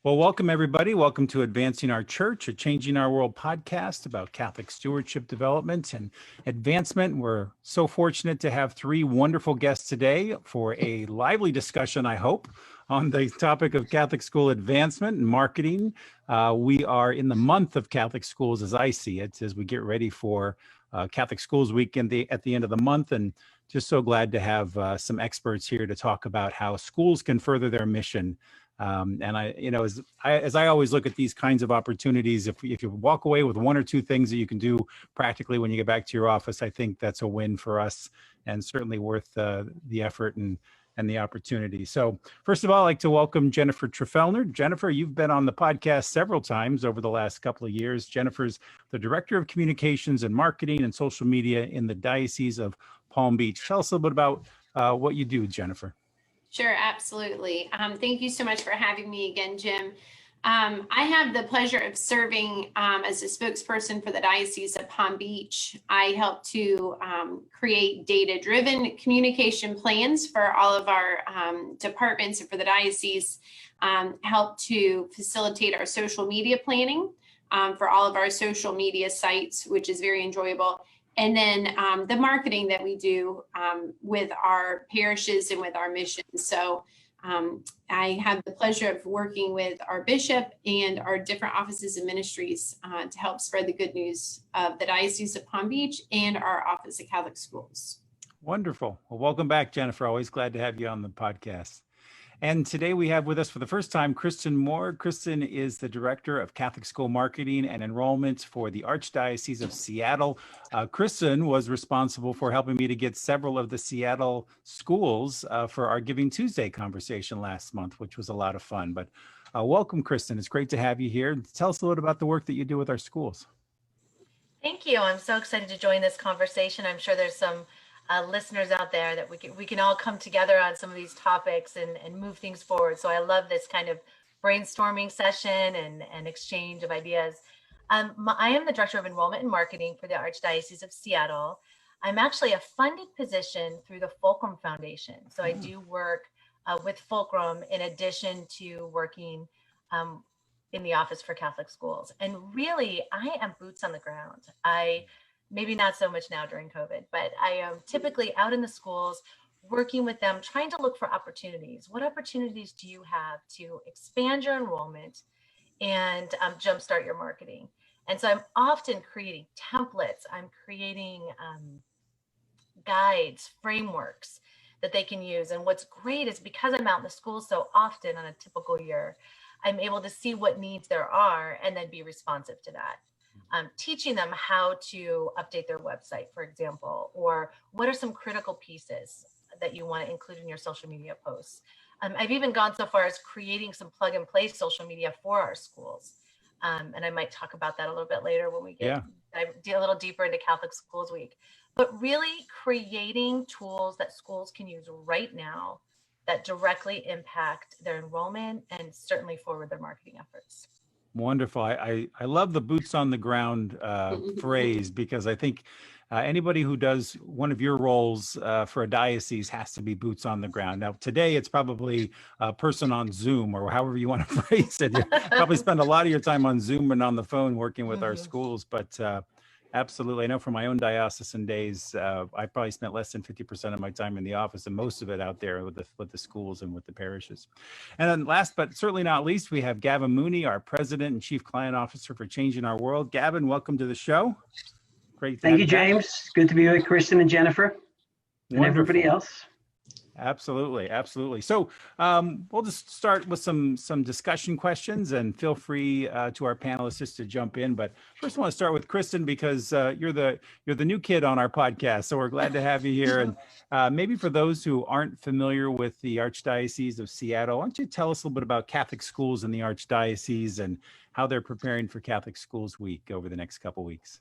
Well, welcome everybody. Welcome to Advancing Our Church, a Changing Our World podcast about Catholic stewardship, development, and advancement. We're so fortunate to have three wonderful guests today for a lively discussion, I hope, on the topic of Catholic school advancement and marketing. We are in the month of Catholic schools, as I see it, as we get ready for Catholic Schools Week at the end of the month, and just so glad to have some experts here to talk about how schools can further their mission. And as I always look at these kinds of opportunities, if you walk away with one or two things that you can do practically when you get back to your office, I think that's a win for us and certainly worth the effort and the opportunity. So first of all, I'd like to welcome Jennifer Trafelner. Jennifer, you've been on the podcast several times over the last couple of years. Jennifer's the Director of Communications and Marketing and Social Media in the Diocese of Palm Beach. Tell us a little bit about what you do, Jennifer. Sure, absolutely. Thank you so much for having me again, Jim. I have the pleasure of serving as a spokesperson for the Diocese of Palm Beach. I help to create data-driven communication plans for all of our departments and for the diocese, help to facilitate our social media planning for all of our social media sites, which is very enjoyable. And then the marketing that we do with our parishes and with our missions. So I have the pleasure of working with our bishop and our different offices and ministries to help spread the good news of the Diocese of Palm Beach and our Office of Catholic Schools. Wonderful. Well, welcome back, Jennifer. Always glad to have you on the podcast. And today we have with us for the first time, Kristen Moore. Kristen is the Director of Catholic School Marketing and Enrollment for the Archdiocese of Seattle. Kristen was responsible for helping me to get several of the Seattle schools for our Giving Tuesday conversation last month, which was a lot of fun. But welcome, Kristen. It's great to have you here. Tell us a little about the work that you do with our schools. Thank you. I'm so excited to join this conversation. I'm sure there's some listeners out there that we can all come together on some of these topics and move things forward. So I love this kind of brainstorming session and exchange of ideas. I am the Director of Enrollment and Marketing for the Archdiocese of Seattle. I'm actually a funded position through the Fulcrum Foundation. So I do work with Fulcrum in addition to working in the Office for Catholic Schools. And really, I am boots on the ground. Maybe not so much now during COVID, but I am typically out in the schools working with them, trying to look for opportunities. What opportunities do you have to expand your enrollment and jumpstart your marketing? And so I'm often creating templates. I'm creating guides, frameworks that they can use. And what's great is because I'm out in the schools so often on a typical year, I'm able to see what needs there are and then be responsive to that. Teaching them how to update their website, for example, or what are some critical pieces that you want to include in your social media posts. I've even gone so far as creating some plug and play social media for our schools. And I might talk about that a little bit later when we get a little deeper into Catholic Schools Week. But really creating tools that schools can use right now that directly impact their enrollment and certainly forward their marketing efforts. Wonderful. I love the boots on the ground phrase, because I think anybody who does one of your roles for a diocese has to be boots on the ground. Now, today it's probably a person on Zoom or however you want to phrase it. You probably spend a lot of your time on Zoom and on the phone working with our schools, but absolutely. I know from my own diocesan days, I probably spent less than 50% of my time in the office and most of it out there with the schools and with the parishes. And then last, but certainly not least, we have Gavin Mooney, our President and Chief Client Officer for Changing Our World. Gavin, welcome to the show. Great. Thank you, James. Good to be with Kristen and Jennifer and everybody else. Absolutely. Absolutely. So we'll just start with some discussion questions, and feel free to our panelists to jump in. But first I want to start with Kristen, because you're the new kid on our podcast. So we're glad to have you here. And maybe for those who aren't familiar with the Archdiocese of Seattle, why don't you tell us a little bit about Catholic schools in the Archdiocese and how they're preparing for Catholic Schools Week over the next couple weeks?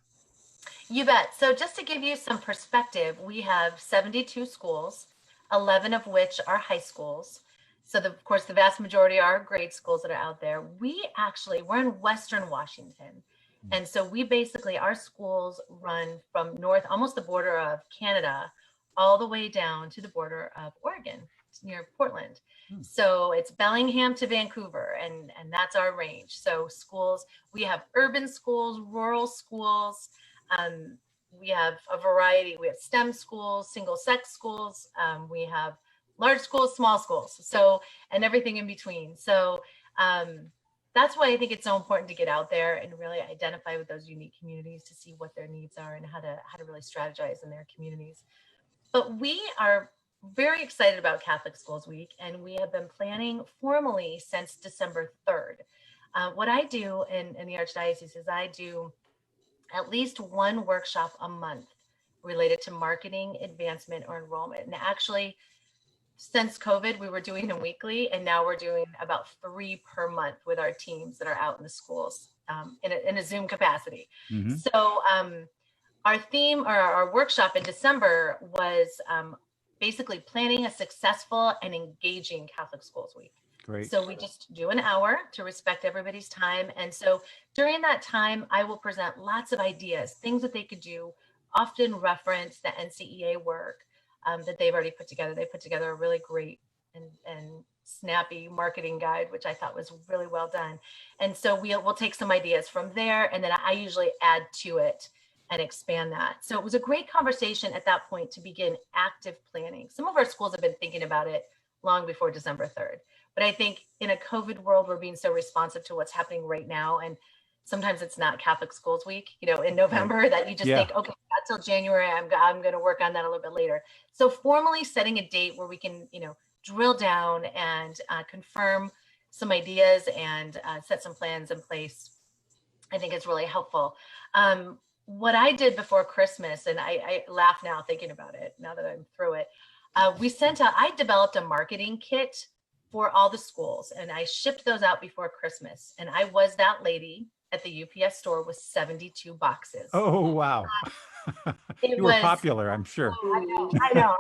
You bet. So just to give you some perspective, we have 72 schools, 11 of which are high schools. So of course, the vast majority are grade schools that are out there. We're in Western Washington. And so our schools run from north, almost the border of Canada, all the way down to the border of Oregon, near Portland. Hmm. So it's Bellingham to Vancouver, and that's our range. So schools, we have urban schools, rural schools. We have a variety. We have STEM schools, single sex schools. We have large schools, small schools. So, and everything in between. So that's why I think it's so important to get out there and really identify with those unique communities to see what their needs are and how to really strategize in their communities. But we are very excited about Catholic Schools Week, and we have been planning formally since December 3rd. What I do in the Archdiocese is I do at least one workshop a month related to marketing, advancement, or enrollment. And actually, since COVID, we were doing them weekly, and now we're doing about 3 per month with our teams that are out in the schools in a Zoom capacity. Mm-hmm. So our theme or our workshop in December was basically planning a successful and engaging Catholic Schools Week. Great. So we just do an hour to respect everybody's time. And so during that time, I will present lots of ideas, things that they could do, often reference the NCEA work that they've already put together. They put together a really great and snappy marketing guide, which I thought was really well done. And so we'll take some ideas from there, and then I usually add to it and expand that. So it was a great conversation at that point to begin active planning. Some of our schools have been thinking about it long before December 3rd. But I think in a COVID world, we're being so responsive to what's happening right now. And sometimes it's not Catholic Schools Week, in November, that you just think, okay, not till January, I'm going to work on that a little bit later. So formally setting a date where we can, drill down and confirm some ideas and set some plans in place, I think is really helpful. What I did before Christmas, and I laugh now thinking about it, now that I'm through it, I developed a marketing kit for all the schools, and I shipped those out before Christmas. And I was that lady at the UPS store with 72 boxes. Oh, wow. You were popular, I'm sure. Oh, I know.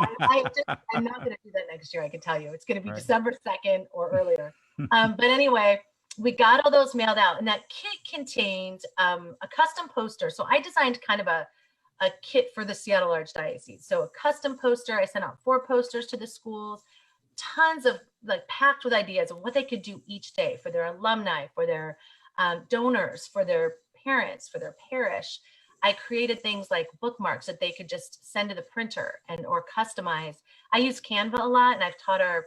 I'm not going to do that next year, I can tell you. It's going to be Right. December 2nd or earlier. But anyway, we got all those mailed out, and that kit contained a custom poster. So I designed kind of a kit for the Seattle Archdiocese. So a custom poster, I sent out 4 posters to the schools, tons of packed with ideas of what they could do each day for their alumni, for their donors, for their parents, for their parish. I created things like bookmarks that they could just send to the printer or customize. I use Canva a lot, and I've taught our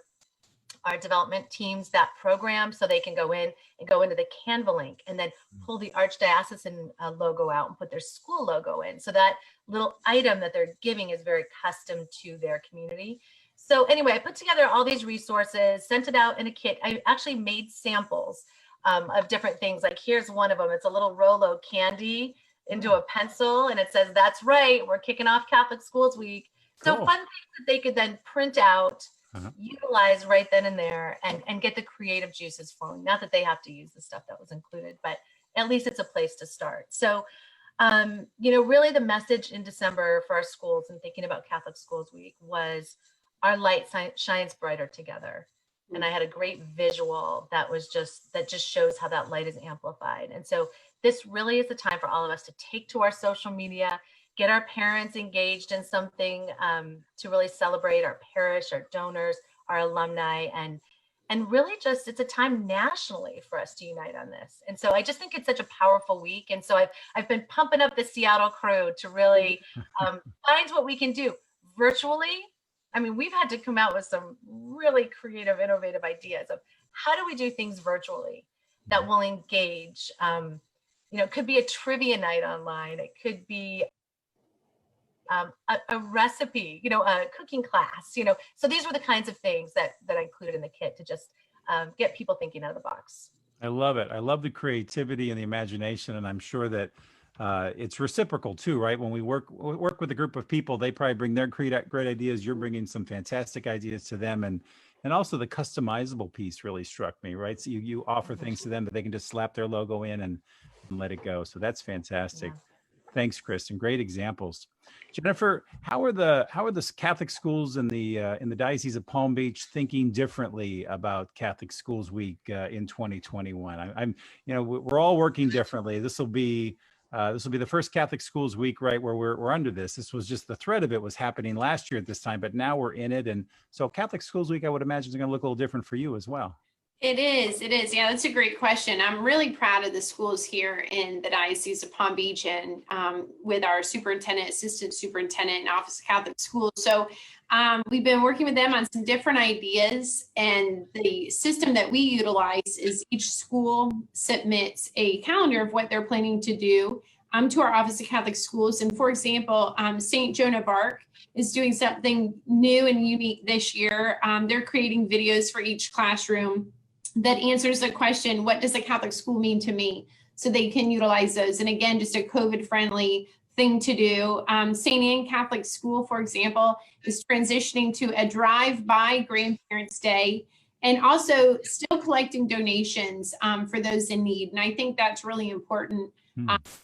development teams that program so they can go into the Canva link and then pull the Archdiocesan logo out and put their school logo in. So that little item that they're giving is very custom to their community. So anyway, I put together all these resources, sent it out in a kit. I actually made samples of different things. Like here's one of them. It's a little Rolo candy into a pencil, and it says, "That's right, we're kicking off Catholic Schools Week." So Cool. fun things that they could then print out, utilize right then and there, and get the creative juices flowing. Not that they have to use the stuff that was included, but at least it's a place to start. So, really the message in December for our schools and thinking about Catholic Schools Week was our light shines brighter together. And I had a great visual that just shows how that light is amplified. And so this really is the time for all of us to take to our social media, get our parents engaged in something to really celebrate our parish, our donors, our alumni, and really just, it's a time nationally for us to unite on this. And so I just think it's such a powerful week. And so I've been pumping up the Seattle crew to really find what we can do virtually. I mean, we've had to come out with some really creative, innovative ideas of how do we do things virtually that will engage. It could be a trivia night online. It could be a recipe, a cooking class, So these were the kinds of things that I included in the kit to just get people thinking out of the box. I love it. I love the creativity and the imagination, and I'm sure that it's reciprocal too, right? When we work with a group of people, they probably bring their great ideas. You're bringing some fantastic ideas to them, and also the customizable piece really struck me, right? So you offer things to them that they can just slap their logo in and let it go. So that's fantastic. Yeah. Thanks, Kristen. Great examples. Jennifer, how are the Catholic schools in the Diocese of Palm Beach thinking differently about Catholic Schools Week in 2021? We're all working differently. This will be This will be the first Catholic Schools Week, right, where we're under this. This was just the threat of it was happening last year at this time, but now we're in it. And so Catholic Schools Week, I would imagine, is going to look a little different for you as well. It is. Yeah, that's a great question. I'm really proud of the schools here in the Diocese of Palm Beach and with our superintendent, assistant superintendent, and Office of Catholic Schools. So we've been working with them on some different ideas, and the system that we utilize is each school submits a calendar of what they're planning to do to our Office of Catholic Schools. And for example, St. Joan of Arc is doing something new and unique this year. They're creating videos for each classroom that answers the question, what does a Catholic school mean to me? So they can utilize those. And again, just a COVID-friendly thing to do. St. Anne Catholic School, for example, is transitioning to a drive-by Grandparents' Day, and also still collecting donations for those in need. And I think that's really important,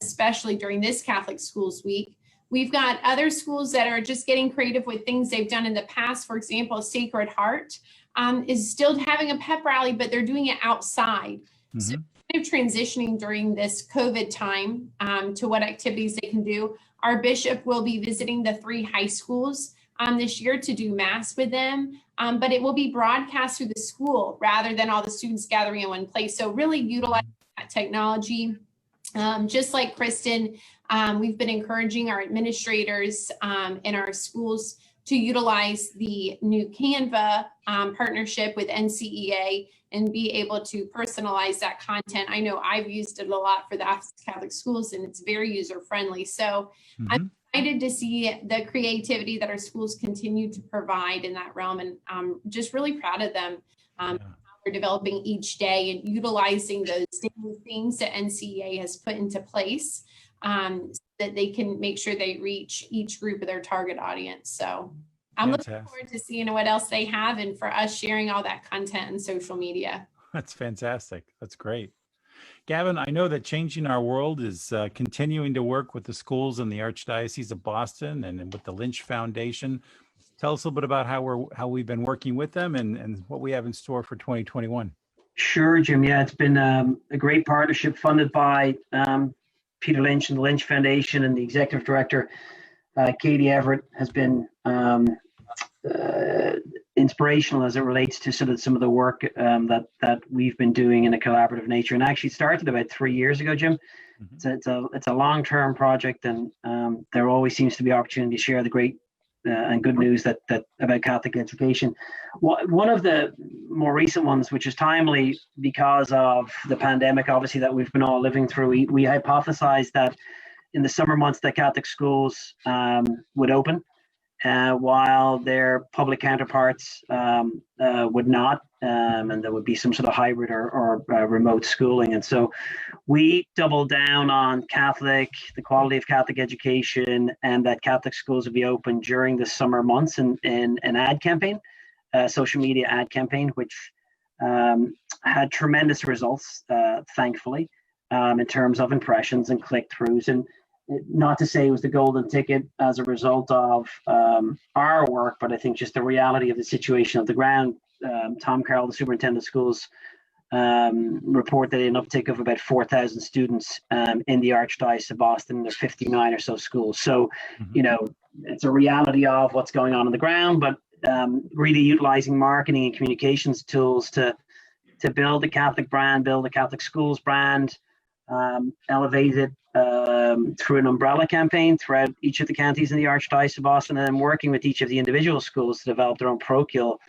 especially during this Catholic Schools Week. We've got other schools that are just getting creative with things they've done in the past. For example, Sacred Heart is still having a pep rally, but they're doing it outside. So kind of transitioning during this COVID time to what activities they can do. Our bishop will be visiting the 3 high schools this year to do mass with them, but it will be broadcast through the school rather than all the students gathering in one place. So really utilize that technology. Just like Kristen, we've been encouraging our administrators in our schools to utilize the new Canva partnership with NCEA and be able to personalize that content. I know I've used it a lot for the Office of Catholic Schools, and it's very user-friendly. So I'm excited to see the creativity that our schools continue to provide in that realm, and I'm just really proud of them. They're developing each day and utilizing those things that NCEA has put into place so that they can make sure they reach each group of their target audience. So I'm looking forward to seeing what else they have, and for us sharing all that content on social media. That's fantastic. That's great. Gavin, I know that Changing Our World is continuing to work with the schools in the Archdiocese of Boston and with the Lynch Foundation. Tell us a little bit about how we've been working with them and what we have in store for 2021. Sure, Jim. Yeah, it's been a great partnership funded by Peter Lynch and the Lynch Foundation, and the executive director, Katie Everett, has been inspirational as it relates to sort of some of the work that we've been doing in a collaborative nature, and actually started about 3 years ago, Jim. It's a long-term project, and there always seems to be opportunity to share the great and good news that about Catholic education. One of the more recent ones, which is timely because of the pandemic, obviously, that we've been all living through, we hypothesized that in the summer months that Catholic schools would open, while their public counterparts would not, and there would be some sort of hybrid or remote schooling. And so we doubled down on the quality of Catholic education, and that Catholic schools would be open during the summer months in an ad campaign, social media ad campaign, which had tremendous results, thankfully, in terms of impressions and click-throughs. And not to say it was the golden ticket as a result of our work, but I think just the reality of the situation on the ground. Tom Carroll, the superintendent of schools, reported an uptick of about 4,000 students in the Archdiocese of Boston. There's 59 or so schools. So, you know, it's a reality of what's going on the ground, but really utilizing marketing and communications tools to build the Catholic brand, build the Catholic schools brand, elevate it through an umbrella campaign throughout each of the counties in the Archdiocese of Boston, and then working with each of the individual schools to develop their own parochial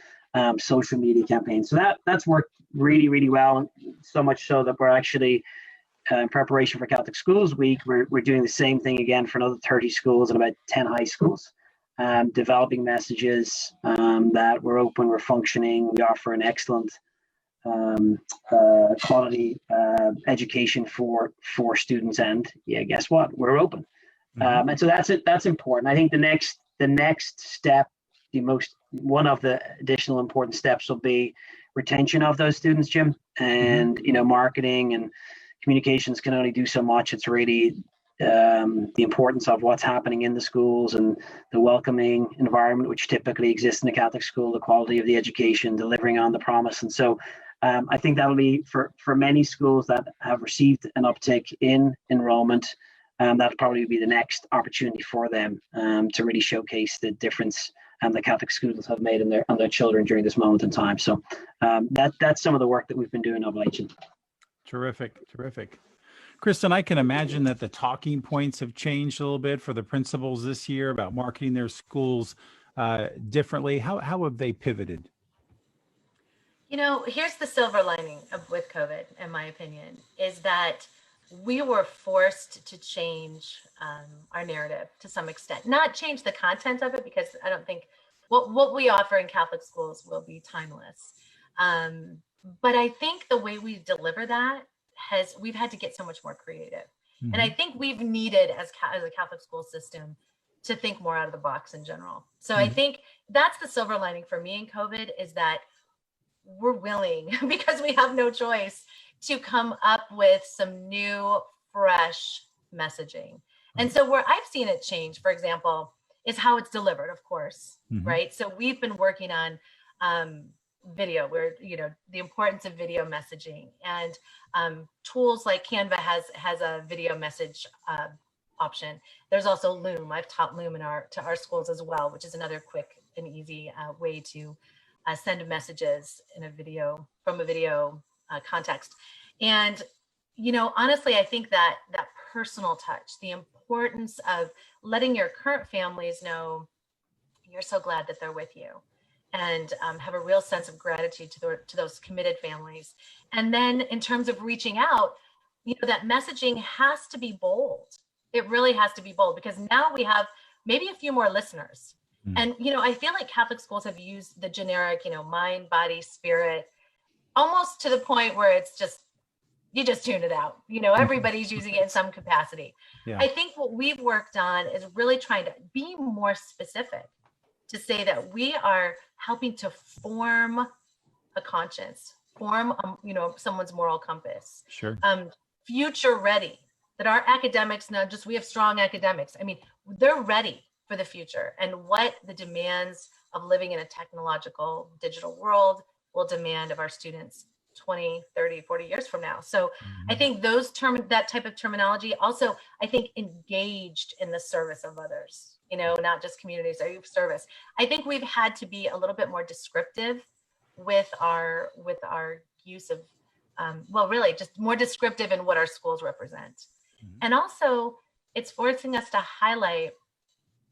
social media campaigns. So that's worked really, really well, so much so that we're actually in preparation for Catholic Schools Week, we're doing the same thing again for another 30 schools and about 10 high schools, developing messages that we're open, we're functioning, we offer an excellent quality education for students, and yeah, guess what, we're open. And so that's important. I think the next step, one of the additional important steps will be retention of those students, Jim. And you know, marketing and communications can only do so much. It's really the importance of what's happening in the schools and the welcoming environment which typically exists in a Catholic school, the quality of the education, delivering on the promise. And so I think that'll be for many schools that have received an uptick in enrollment, that'll probably be the next opportunity for them to really showcase the difference the Catholic schools have made on their children during this moment in time. So that's some of the work that we've been doing of late. Terrific, terrific. Kristen, I can imagine that the talking points have changed a little bit for the principals this year about marketing their schools differently. How have they pivoted? You know, here's the silver lining with COVID, in my opinion, is that we were forced to change our narrative to some extent. Not change the content of it, because I don't think what we offer in Catholic schools will be timeless. But I think the way we deliver that we've had to get so much more creative. Mm-hmm. And I think we've needed, as a Catholic school system, to think more out of the box in general. So I think that's the silver lining for me in COVID, is that we're willing, because we have no choice, to come up with some new, fresh messaging. And so where I've seen it change, for example, is how it's delivered, of course, right? So we've been working on video, where, the importance of video messaging, and tools like Canva has a video message option. There's also Loom. I've taught Loom to our schools as well, which is another quick and easy way to send messages from a video context. And, honestly, I think that personal touch, the importance of letting your current families know you're so glad that they're with you, and have a real sense of gratitude to those committed families. And then in terms of reaching out, that messaging has to be bold. It really has to be bold, because now we have maybe a few more listeners. And, I feel like Catholic schools have used the generic, mind, body, spirit, almost to the point where it's just, you just tune it out. Everybody's using it in some capacity. Yeah. I think what we've worked on is really trying to be more specific, to say that we are helping to form a conscience, form, someone's moral compass. Sure. Future ready, that our academics, not just we have strong academics. I mean, they're ready for the future, and what the demands of living in a technological digital world will demand of our students 20, 30, 40 years from now. So I think that type of terminology, also, I think engaged in the service of others, not just communities or service. I think we've had to be a little bit more descriptive with our use of, really just more descriptive in what our schools represent. And also, it's forcing us to highlight.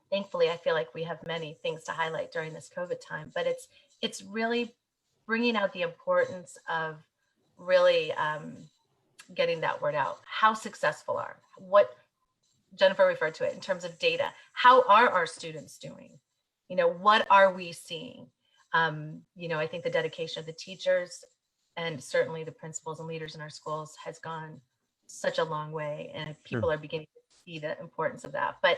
Thankfully, I feel like we have many things to highlight during this COVID time, but it's really bringing out the importance of really getting that word out. How successful what Jennifer referred to it in terms of data. How are our students doing? What are we seeing? I think the dedication of the teachers, and certainly the principals and leaders in our schools, has gone such a long way, and people are beginning to see the importance of that. But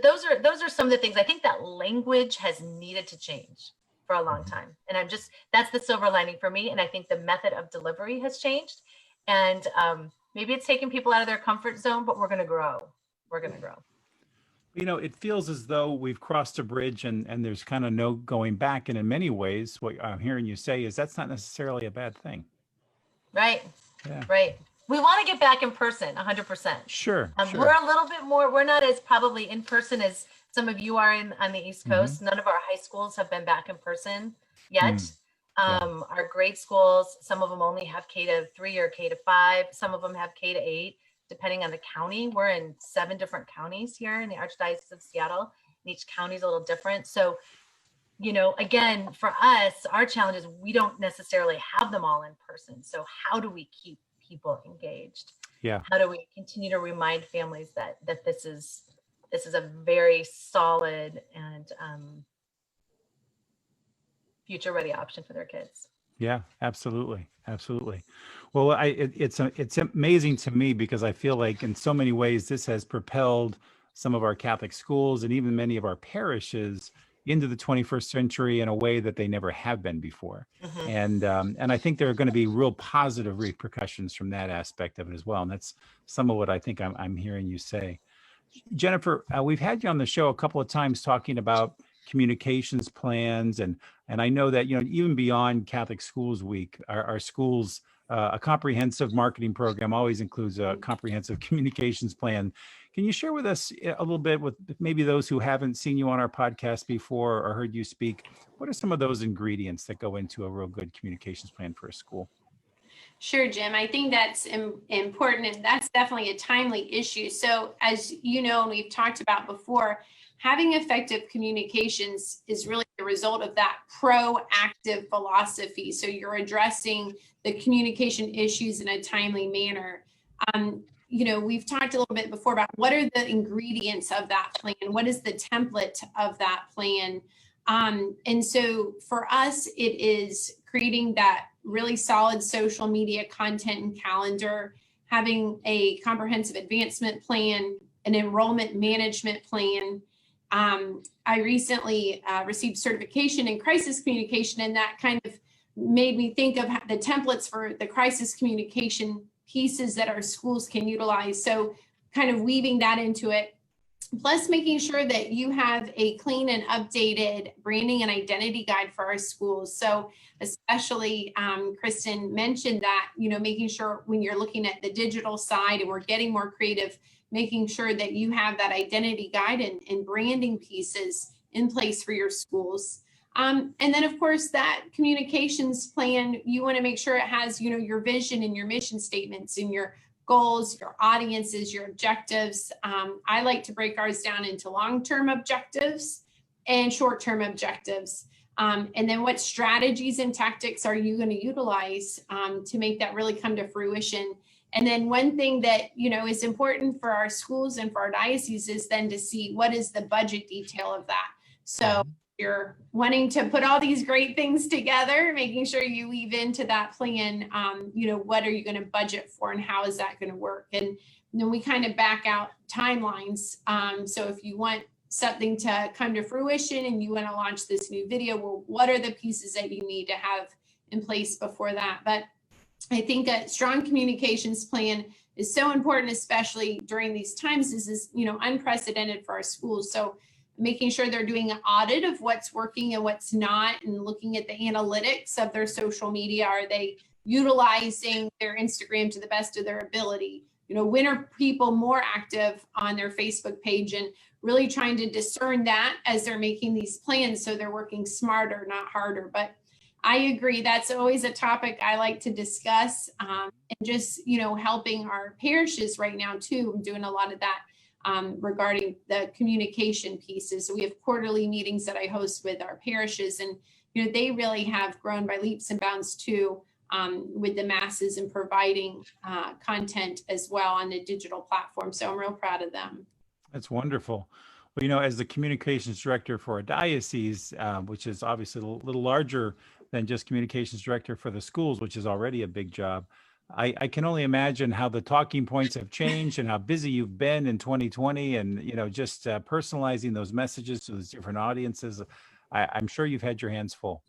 those are some of the things. I think that language has needed to change for a long time. And that's the silver lining for me. And I think the method of delivery has changed. And maybe it's taking people out of their comfort zone, but we're going to grow. We're going to grow. It feels as though we've crossed a bridge and there's kind of no going back. And in many ways, what I'm hearing you say is that's not necessarily a bad thing. Right. Yeah. Right. We want to get back in person, 100%. Sure. We're a little bit more, we're not as probably in person as some of you are on the East Coast. None of our high schools have been back in person yet. Our grade schools, some of them only have K-3 or K-5. Some of them have K-8, depending on the county. We're in 7 different counties here in the Archdiocese of Seattle. And each county is a little different. So, again, for us, our challenge is we don't necessarily have them all in person. So how do we keep people engaged? Yeah. How do we continue to remind families that this is a very solid and future ready option for their kids? Yeah, absolutely. Absolutely. Well, it's amazing to me, because I feel like in so many ways this has propelled some of our Catholic schools and even many of our parishes into the 21st century in a way that they never have been before. And I think there are going to be real positive repercussions from that aspect of it as well. And that's some of what I think I'm hearing you say. Jennifer, we've had you on the show a couple of times talking about communications plans, and I know that even beyond Catholic Schools Week, our schools, a comprehensive marketing program always includes a comprehensive communications plan. Can you share with us a little bit with maybe those who haven't seen you on our podcast before or heard you speak? What are some of those ingredients that go into a real good communications plan for a school? Sure, Jim. I think that's important, and that's definitely a timely issue. So as you know, and we've talked about before, having effective communications is really the result of that proactive philosophy. So you're addressing the communication issues in a timely manner. We've talked a little bit before about what are the ingredients of that plan? What is the template of that plan? And so for us, it is creating that really solid social media content and calendar, having a comprehensive advancement plan, an enrollment management plan. I recently received certification in crisis communication, and that kind of made me think of the templates for the crisis communication pieces that our schools can utilize. So kind of weaving that into it, plus making sure that you have a clean and updated branding and identity guide for our schools. So especially Kristen mentioned that, making sure when you're looking at the digital side and we're getting more creative, making sure that you have that identity guide and branding pieces in place for your schools. And then of course that communications plan, you want to make sure it has, your vision and your mission statements and your goals, your audiences, your objectives. I like to break ours down into long-term objectives and short-term objectives. And then what strategies and tactics are you going to utilize to make that really come to fruition? And then one thing that, is important for our schools and for our dioceses is then to see what is the budget detail of that. So you're wanting to put all these great things together, making sure you weave into that plan, what are you going to budget for and how is that going to work? And then we kind of back out timelines. So if you want something to come to fruition and you want to launch this new video, well, what are the pieces that you need to have in place before that? But I think a strong communications plan is so important, especially during these times. This is, unprecedented for our schools. So making sure they're doing an audit of what's working and what's not, and looking at the analytics of their social media. Are they utilizing their Instagram to the best of their ability? When are people more active on their Facebook page, and really trying to discern that as they're making these plans so they're working smarter, not harder. But I agree, that's always a topic I like to discuss, and just, helping our parishes right now too. I'm doing a lot of that regarding the communication pieces. So we have quarterly meetings that I host with our parishes, and, they really have grown by leaps and bounds too, with the masses and providing content as well on the digital platform. So I'm real proud of them. That's wonderful. Well, as the communications director for a diocese, which is obviously a little larger than just communications director for the schools, which is already a big job, I can only imagine how the talking points have changed and how busy you've been in 2020, and, just personalizing those messages to those different audiences. I'm sure you've had your hands full.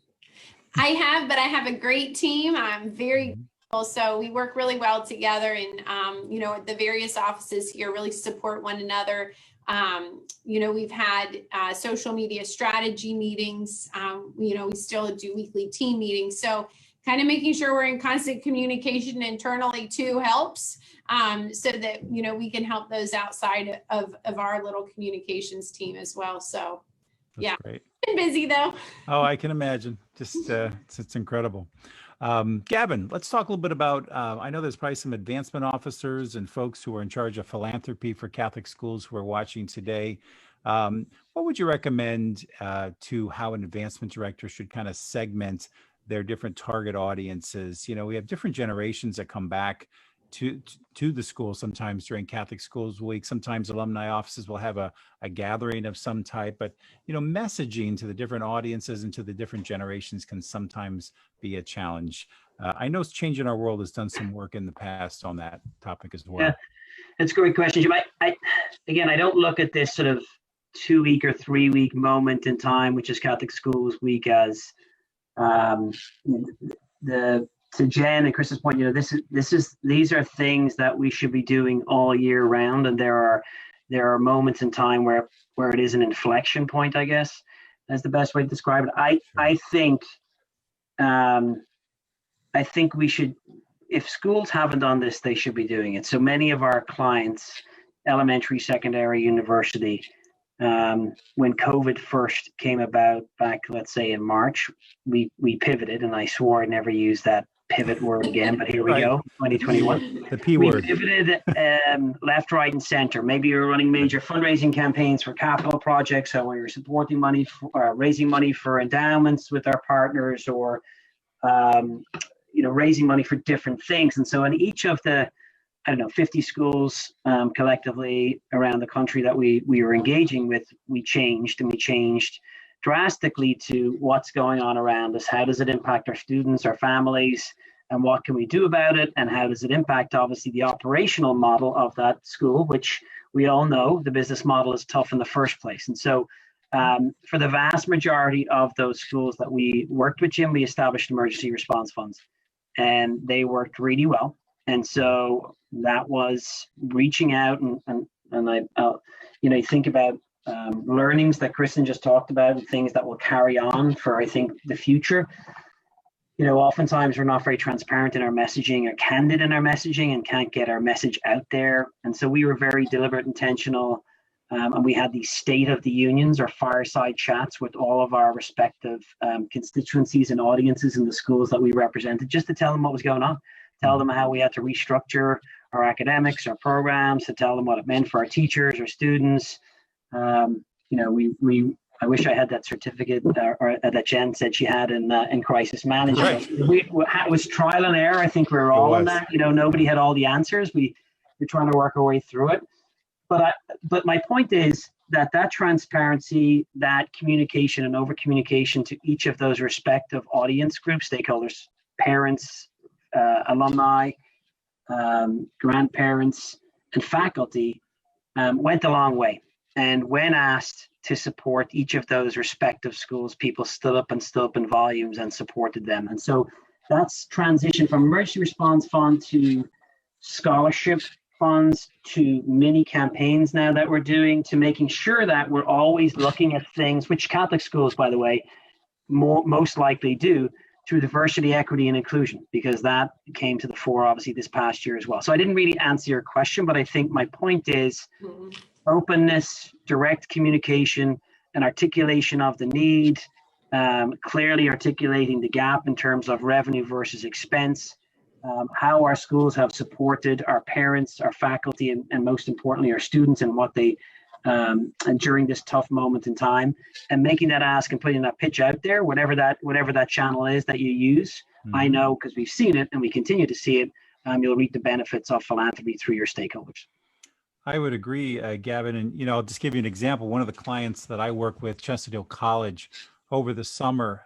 I have, but I have a great team. I'm very grateful. So we work really well together, and, the various offices here really support one another. We've had social media strategy meetings. We still do weekly team meetings. So kind of making sure we're in constant communication internally too helps, so that, we can help those outside of our little communications team as well. So That's great. Been busy though. Oh, I can imagine. Just it's incredible. Gavin, let's talk a little bit about, I know there's probably some advancement officers and folks who are in charge of philanthropy for Catholic schools who are watching today. What would you recommend to how an advancement director should kind of segment their different target audiences? We have different generations that come back to the school sometimes during Catholic Schools Week. Sometimes alumni offices will have a gathering of some type, but messaging to the different audiences and to the different generations can sometimes be a challenge. I know Changing Our World has done some work in the past on that topic as well. Yeah, that's a great question, Jim. I don't look at this sort of 2-week or 3-week moment in time, which is Catholic Schools Week, as to Jen and Chris's point, these are things that we should be doing all year round, and there are moments in time where it is an inflection point, I guess, that's the best way to describe it. I think we should, if schools haven't done this, they should be doing it. So many of our clients elementary, secondary, university. When COVID first came about back, let's say in March, we pivoted, and I swore I'd never use that pivot word again, but here we go, 2021. The P We word. pivoted left, right, and center. Maybe we were running major fundraising campaigns for capital projects, so we were supporting money, raising money for endowments with our partners, or raising money for different things. And so in each of the 50 schools collectively around the country that we were engaging with, we changed drastically to what's going on around us. How does it impact our students, our families, and what can we do about it? And how does it impact, obviously, the operational model of that school, which we all know the business model is tough in the first place. And so for the vast majority of those schools that we worked with, Jim, we established emergency response funds, and they worked really well. And so that was reaching out, and I think about learnings that Kristen just talked about, and things that will carry on for, I think, the future. Oftentimes we're not very transparent in our messaging or candid in our messaging and can't get our message out there. And so we were very deliberate, intentional, and we had these state of the unions or fireside chats with all of our respective constituencies and audiences in the schools that we represented, just to tell them what was going on, tell them how we had to restructure our academics, our programs, to tell them what it meant for our teachers, our students. I wish I had that certificate or that Jen said she had in crisis management. Right. It was trial and error. I think we were all in that. Nobody had all the answers. We were trying to work our way through it. But my point is that transparency, that communication and over communication to each of those respective audience groups, stakeholders, parents, alumni, grandparents, and faculty went a long way. And when asked to support each of those respective schools, people stood up in volumes and supported them. And so that's transition from emergency response fund to scholarship funds to mini campaigns now that we're doing, to making sure that we're always looking at things, which Catholic schools, by the way, most likely do, through diversity, equity, and inclusion, because that came to the fore, obviously, this past year as well. So I didn't really answer your question, but I think my point is openness, direct communication, and articulation of the need, clearly articulating the gap in terms of revenue versus expense, how our schools have supported our parents, our faculty, and most importantly, our students, and what they and during this tough moment in time, and making that ask and putting that pitch out there, whatever that channel is that you use. I know, because we've seen it and we continue to see it, you'll reap the benefits of philanthropy through your stakeholders. I would agree, Gavin. And, I'll just give you an example. One of the clients that I work with, Chesterfield College, over the summer,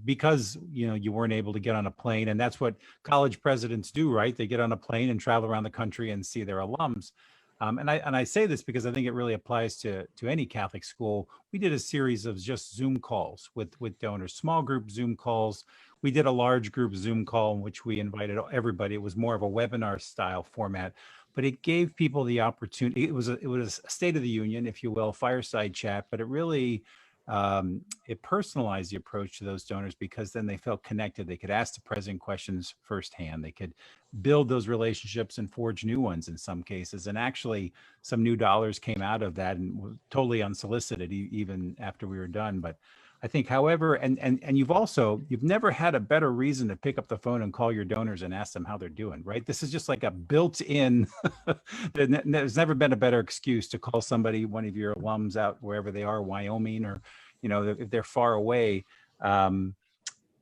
because, you weren't able to get on a plane, and that's what college presidents do, right? They get on a plane and travel around the country and see their alums. And I say this because I think it really applies to any Catholic school. We did a series of just Zoom calls with donors, small group Zoom calls. We did a large group Zoom call in which we invited everybody. It was more of a webinar style format, but it gave people the opportunity. It was a State of the Union, if you will, fireside chat, but it really it personalized the approach to those donors, because then they felt connected. They could ask the president questions firsthand. They could build those relationships and forge new ones in some cases. And actually, some new dollars came out of that, and totally unsolicited even after we were done. But I think, however, and you've never had a better reason to pick up the phone and call your donors and ask them how they're doing, right? This is just like a built-in, there's never been a better excuse to call somebody, one of your alums out wherever they are, Wyoming, or, if they're far away,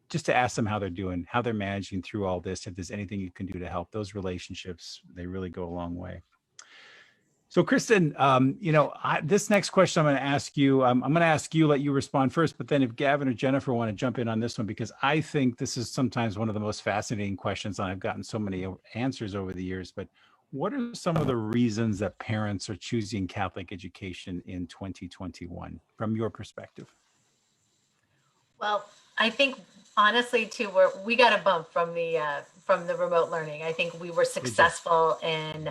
just to ask them how they're doing, how they're managing through all this, if there's anything you can do to help. Those relationships, they really go a long way. So Kristen, this next question I'm going to ask you, let you respond first, but then if Gavin or Jennifer want to jump in on this one, because I think this is sometimes one of the most fascinating questions, and I've gotten so many answers over the years, but what are some of the reasons that parents are choosing Catholic education in 2021 from your perspective? Well, I think honestly too, we got a bump from the remote learning. I think we were successful in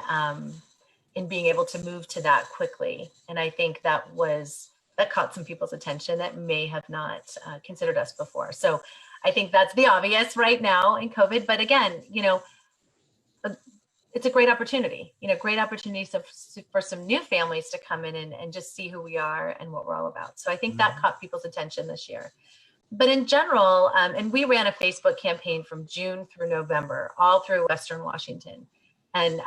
being able to move to that quickly. And I think that caught some people's attention that may have not considered us before. So I think that's the obvious right now in COVID. But again, it's a great opportunity, great opportunity for some new families to come in and just see who we are and what we're all about. So I think that caught people's attention this year. But in general, and we ran a Facebook campaign from June through November, all through Western Washington, and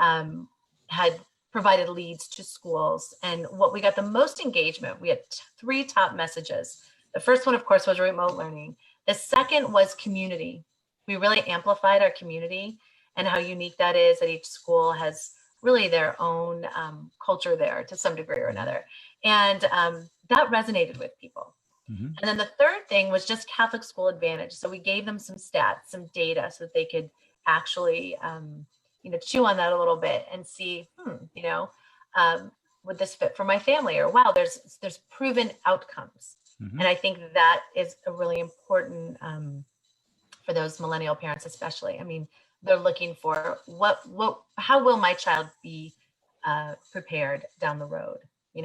had provided leads to schools. And what we got the most engagement, we had 3 top messages. The first one, of course, was remote learning. The second was community. We really amplified our community and how unique that is, that each school has really their own culture there to some degree or another. And that resonated with people. And then the third thing was just Catholic School Advantage. So we gave them some stats, some data, so that they could actually, chew on that a little bit and see, would this fit for my family? Or wow, there's proven outcomes. And I think that is a really important for those millennial parents, especially. I mean, they're looking for how will my child be prepared down the road?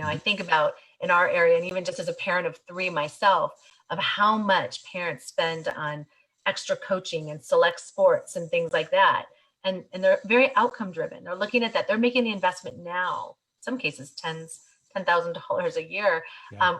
I think about in our area, and even just as a parent of 3 myself, of how much parents spend on extra coaching and select sports and things like that. And they're very outcome driven. They're looking at that. They're making the investment now, in some cases $10,000 a year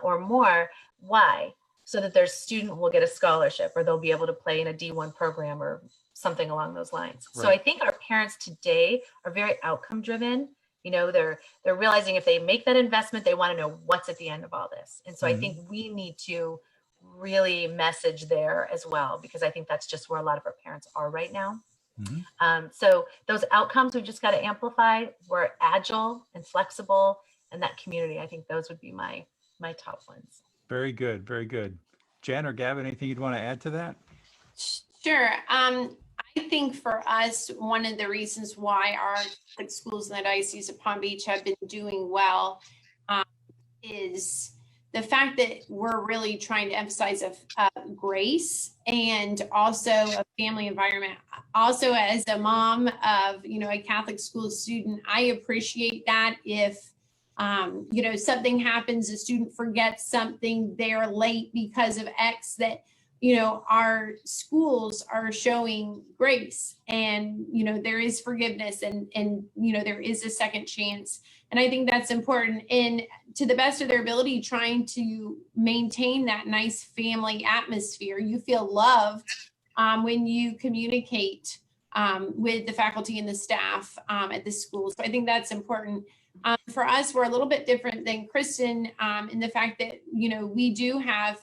or more. Why? So that their student will get a scholarship, or they'll be able to play in a D1 program or something along those lines. Right. So I think our parents today are very outcome driven. They're realizing if they make that investment, they want to know what's at the end of all this. And so I think we need to really message there as well, because I think that's just where a lot of our parents are right now. So those outcomes, we've just got to amplify. We're agile and flexible, and that community, I think those would be my top ones. Very good. Very good. Jen or Gavin, anything you'd want to add to that? Sure. I think for us, one of the reasons why our Catholic schools in the Diocese of Palm Beach have been doing well is the fact that we're really trying to emphasize grace and also a family environment. Also, as a mom of, a Catholic school student, I appreciate that if, something happens, a student forgets something, they're late because of X, that, our schools are showing grace and, there is forgiveness and, there is a second chance. And I think that's important, and to the best of their ability, trying to maintain that nice family atmosphere. You feel loved when you communicate with the faculty and the staff at the school. So I think that's important. For us, we're a little bit different than Kristen in the fact that, we do have,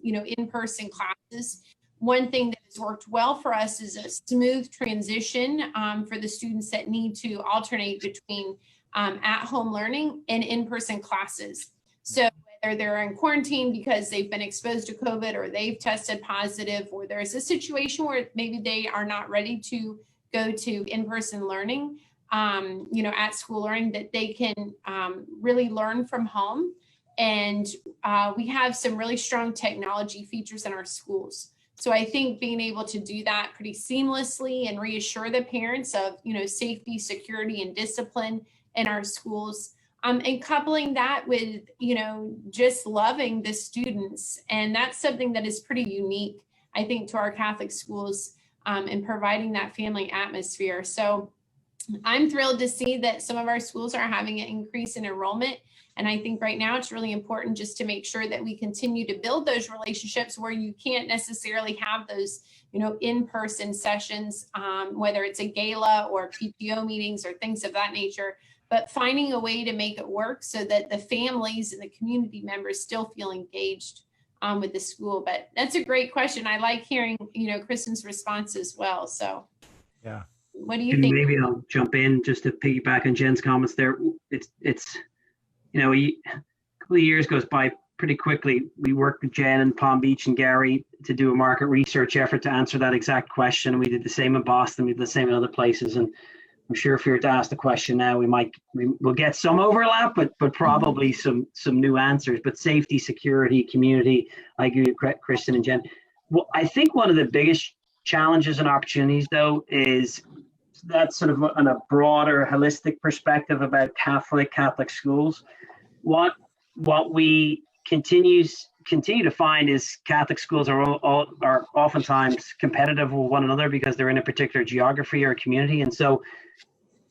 in-person classes. One thing that has worked well for us is a smooth transition for the students that need to alternate between at-home learning and in-person classes. So whether they're in quarantine because they've been exposed to COVID or they've tested positive, or there's a situation where maybe they are not ready to go to in-person learning, at school learning, that they can really learn from home. And we have some really strong technology features in our schools. So I think being able to do that pretty seamlessly and reassure the parents of, safety, security, and discipline in our schools, and coupling that with, just loving the students. And that's something that is pretty unique, I think, to our Catholic schools in providing that family atmosphere. So I'm thrilled to see that some of our schools are having an increase in enrollment. And I think right now it's really important just to make sure that we continue to build those relationships where you can't necessarily have those, in-person sessions, whether it's a gala or PTO meetings or things of that nature, but finding a way to make it work so that the families and the community members still feel engaged with the school. But that's a great question. I like hearing, Kristen's response as well. So yeah. What do you think? Maybe I'll jump in just to piggyback on Jen's comments there. It's a couple of years goes by pretty quickly. We worked with Jen and Palm Beach and Gary to do a market research effort to answer that exact question. We did the same in Boston, we did the same in other places. And I'm sure if we were to ask the question now, we'll get some overlap, but probably some new answers. But safety, security, community, I agree with Kristen and Jen. Well, I think one of the biggest challenges and opportunities, though, is that sort of on a broader, holistic perspective about Catholic schools. What we continue to find is Catholic schools are oftentimes competitive with one another because they're in a particular geography or community, and so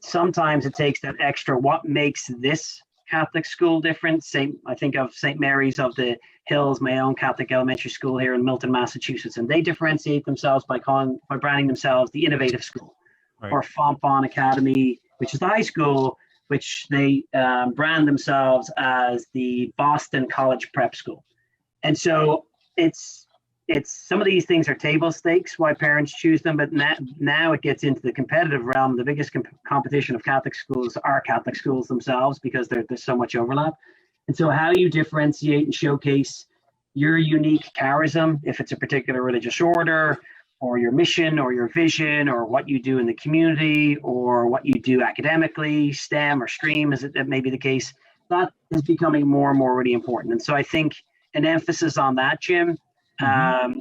sometimes it takes that extra, what makes this Catholic school different? I think of St. Mary's of the Hills, my own Catholic elementary school here in Milton, Massachusetts, and they differentiate themselves by branding themselves the innovative school. Right. Or Fonfon Academy, which is the high school, which they brand themselves as the Boston College Prep School. And so it's some of these things are table stakes why parents choose them, but now it gets into the competitive realm. The biggest competition of Catholic schools are Catholic schools themselves, because there's so much overlap. And so how you differentiate and showcase your unique charism, if it's a particular religious order, or your mission, or your vision, or what you do in the community, or what you do academically, STEM or STREAM, as it may be the case, that is becoming more and more really important. And so I think an emphasis on that, Jim,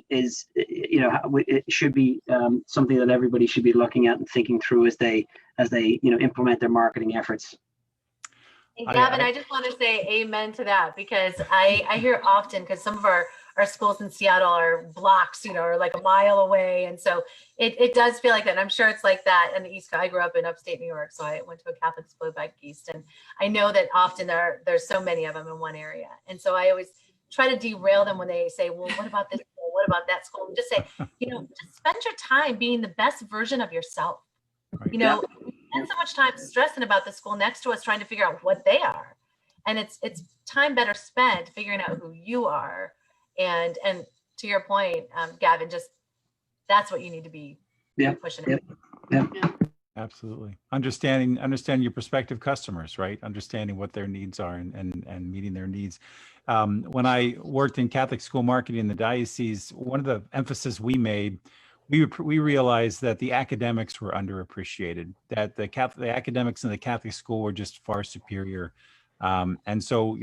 is, it should be something that everybody should be looking at and thinking through as they implement their marketing efforts. And Gavin, I just want to say amen to that, because I hear often, because some of our schools in Seattle are blocks, or like a mile away. And so it does feel like that. And I'm sure it's like that in the East Coast. I grew up in upstate New York, so I went to a Catholic school back east. And I know that often there's so many of them in one area. And so I always try to derail them when they say, well, what about this school? What about that school? And just say, just spend your time being the best version of yourself. Right. We spend so much time stressing about the school next to us, trying to figure out what they are. And it's time better spent figuring out who you are. And to your point, Gavin, just that's what you need to be pushing. Yeah. Absolutely. Understanding your prospective customers, right? Understanding what their needs are and meeting their needs. When I worked in Catholic school marketing in the diocese, one of the emphasis we made, we realized that the academics were underappreciated, that the academics in the Catholic school were just far superior. And so,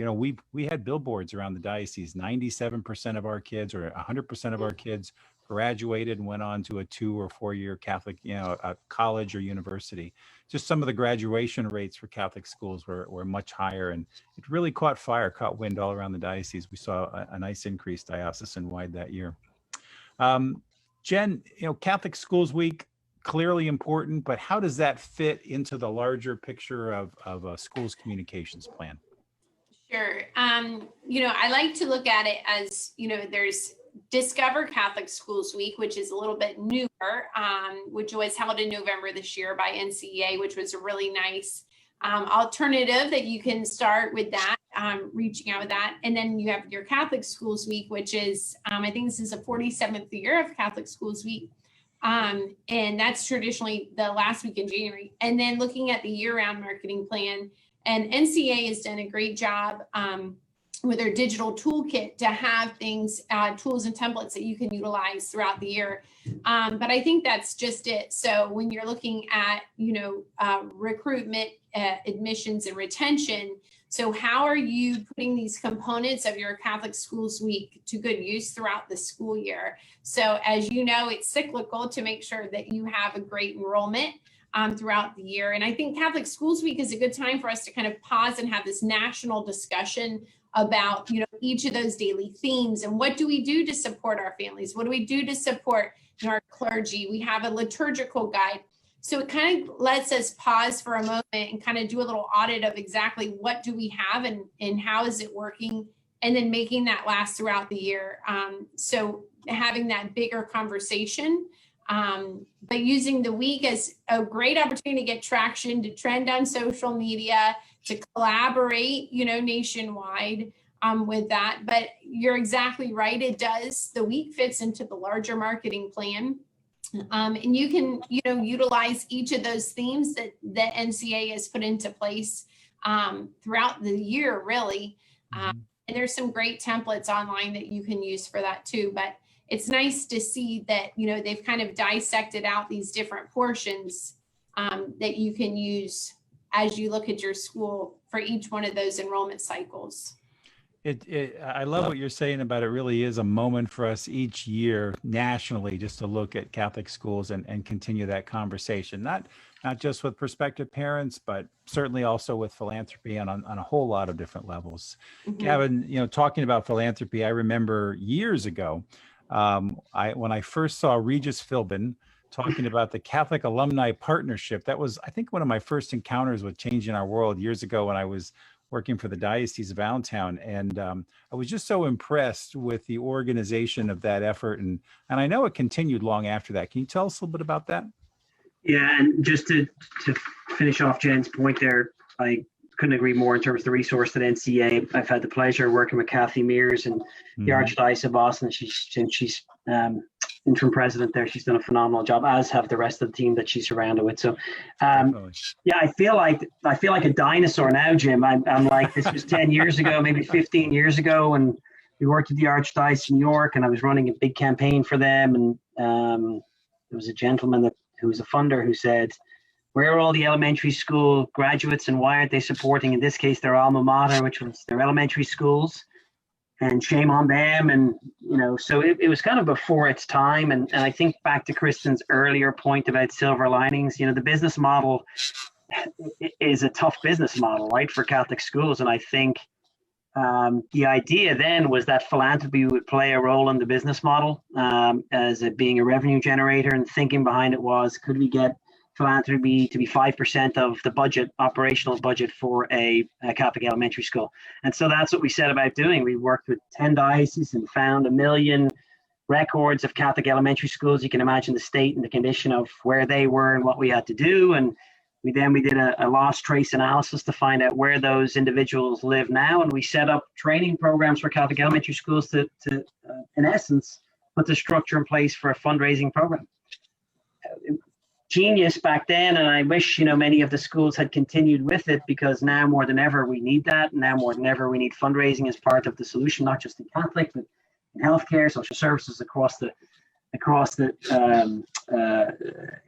we had billboards around the diocese. 97% of our kids, or 100% of our kids, graduated and went on to a 2 or 4 year Catholic, a college or university. Just some of the graduation rates for Catholic schools were much higher, and it really caught wind all around the diocese. We saw a nice increase diocesan-wide that year. Jen, Catholic Schools Week, clearly important, but how does that fit into the larger picture of a school's communications plan? Sure. I like to look at it as, there's Discover Catholic Schools Week, which is a little bit newer, which was held in November this year by NCEA, which was a really nice alternative that you can start with that, reaching out with that. And then you have your Catholic Schools Week, which is, I think this is the 47th year of Catholic Schools Week. And that's traditionally the last week in January. And then looking at the year-round marketing plan, and NCA has done a great job with their digital toolkit to have things, tools and templates that you can utilize throughout the year. But I think that's just it. So when you're looking at, recruitment, admissions, and retention, so how are you putting these components of your Catholic Schools Week to good use throughout the school year? So as you know, it's cyclical to make sure that you have a great enrollment throughout the year. And I think Catholic Schools Week is a good time for us to kind of pause and have this national discussion about, each of those daily themes, and what do we do to support our families? What do we do to support our clergy? We have a liturgical guide. So it kind of lets us pause for a moment and kind of do a little audit of exactly what do we have and how is it working, and then making that last throughout the year. So having that bigger conversation, but using the week as a great opportunity to get traction, to trend on social media, to collaborate, nationwide with that. But you're exactly right. It does. The week fits into the larger marketing plan. And you can, utilize each of those themes that the NCA has put into place throughout the year, really. And there's some great templates online that you can use for that too. But it's nice to see that, they've kind of dissected out these different portions that you can use as you look at your school for each one of those enrollment cycles. I love what you're saying about it. Really is a moment for us each year nationally just to look at Catholic schools and continue that conversation, not just with prospective parents, but certainly also with philanthropy on a whole lot of different levels. Gavin, talking about philanthropy, I remember years ago, when I first saw Regis Philbin talking about the Catholic Alumni Partnership. That was, I think, one of my first encounters with Changing Our World years ago when I was working for the Diocese of Allentown. And I was just so impressed with the organization of that effort. And I know it continued long after that. Can you tell us a little bit about that? Yeah, and just to finish off Jen's point there, I couldn't agree more in terms of the resource at NCA. I've had the pleasure of working with Kathy Mears and the Archdiocese of Boston. She's interim president there. She's done a phenomenal job, as have the rest of the team that she's surrounded with. So, yeah, I feel like a dinosaur now, Jim. I'm like, this was 10 years ago, maybe 15 years ago, and we worked at the Archdiocese of New York, and I was running a big campaign for them. And there was a gentleman who was a funder who said, where are all the elementary school graduates and why aren't they supporting, in this case, their alma mater, which was their elementary schools? And shame on them. And, so it was kind of before its time. And I think back to Kristen's earlier point about silver linings, the business model is a tough business model, right, for Catholic schools. And I think the idea then was that philanthropy would play a role in the business model as it being a revenue generator. And thinking behind it was, could we get philanthropy to be 5% of the operational budget for a Catholic elementary school? And so that's what we set about doing. We worked with 10 dioceses and found 1 million records of Catholic elementary schools. You can imagine the state and the condition of where they were and what we had to do. And we did a lost trace analysis to find out where those individuals live now. And we set up training programs for Catholic elementary schools to in essence, put the structure in place for a fundraising program. Genius back then, and I wish many of the schools had continued with it, because now more than ever we need that. Now more than ever we need fundraising as part of the solution, not just in Catholic, but in healthcare, social services, across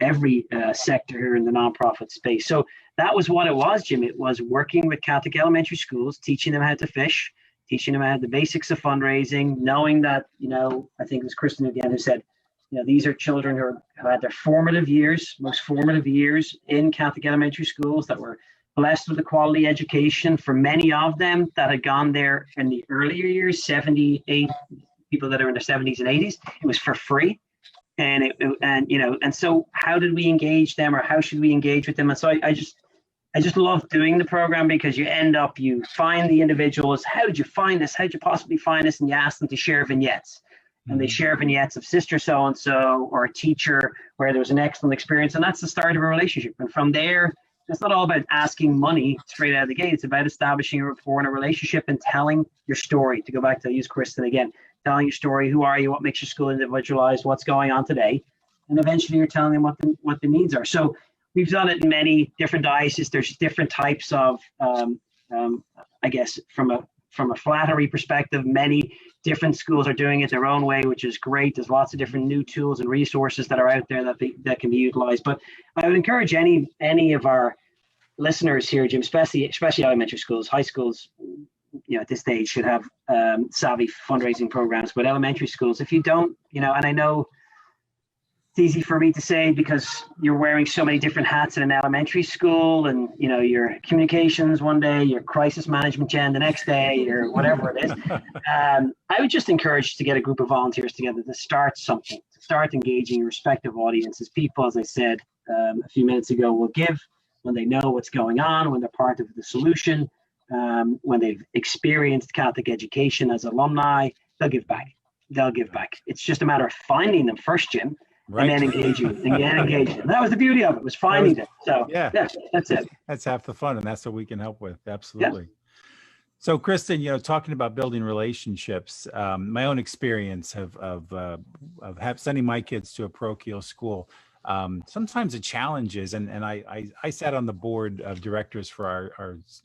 every sector here in the nonprofit space. So that was what it was, Jim. It was working with Catholic elementary schools, teaching them how to fish, teaching them how the basics of fundraising, knowing that I think it was Kristen again who said, these are children who had their most formative years in Catholic elementary schools, that were blessed with a quality education. For many of them that had gone there in the earlier years, 78 people that are in their 70s and 80s, it was for free. And so how did we engage them, or how should we engage with them? And so I just love doing the program, because you find the individuals. How did you find this? How did you possibly find this? And you ask them to share vignettes. And they share vignettes of sister so-and-so or a teacher where there was an excellent experience. And that's the start of a relationship. And from there, it's not all about asking money straight out of the gate. It's about establishing a rapport and a relationship and telling your story. To go back to use Kristen again, telling your story. Who are you? What makes your school individualized? What's going on today? And eventually you're telling them what the needs are. So we've done it in many different dioceses. There's different types of, I guess, from a flattery perspective, many different schools are doing it their own way, which is great. There's lots of different new tools and resources that are out there that can be utilized. But I would encourage any of our listeners here, Jim, especially elementary schools, high schools, at this stage should have savvy fundraising programs. But elementary schools, if you don't, and I know it's easy for me to say because you're wearing so many different hats in an elementary school, and your communications one day, your crisis management gen the next day, or whatever it is. I would just encourage to get a group of volunteers together to start something, to start engaging your respective audiences. People, as I said a few minutes ago, will give when they know what's going on, when they're part of the solution, when they've experienced Catholic education as alumni. They'll give back. It's just a matter of finding them first, Jim. Right. And then engaging. That was the beauty of it, was finding it. So yeah, that's it. That's half the fun, and that's what we can help with. Absolutely. Yeah. So Kristen, talking about building relationships, my own experience of sending my kids to a parochial school, sometimes the challenges, and I sat on the board of directors for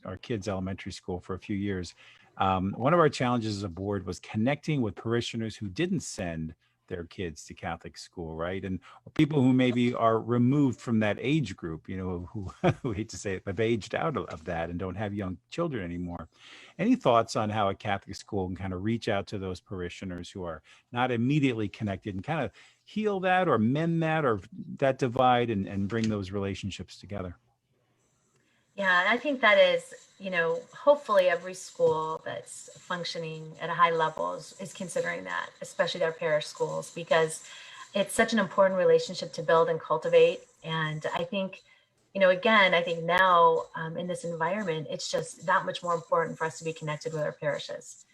our kids' elementary school for a few years. One of our challenges as a board was connecting with parishioners who didn't send their kids to Catholic school, right? And people who maybe are removed from that age group, who hate to say it, have aged out of that and don't have young children anymore. Any thoughts on how a Catholic school can kind of reach out to those parishioners who are not immediately connected and kind of heal that or mend that or that divide and bring those relationships together? Yeah, I think that is, hopefully every school that's functioning at a high level is considering that, especially their parish schools, because it's such an important relationship to build and cultivate. And I think, again, I think now in this environment, it's just that much more important for us to be connected with our parishes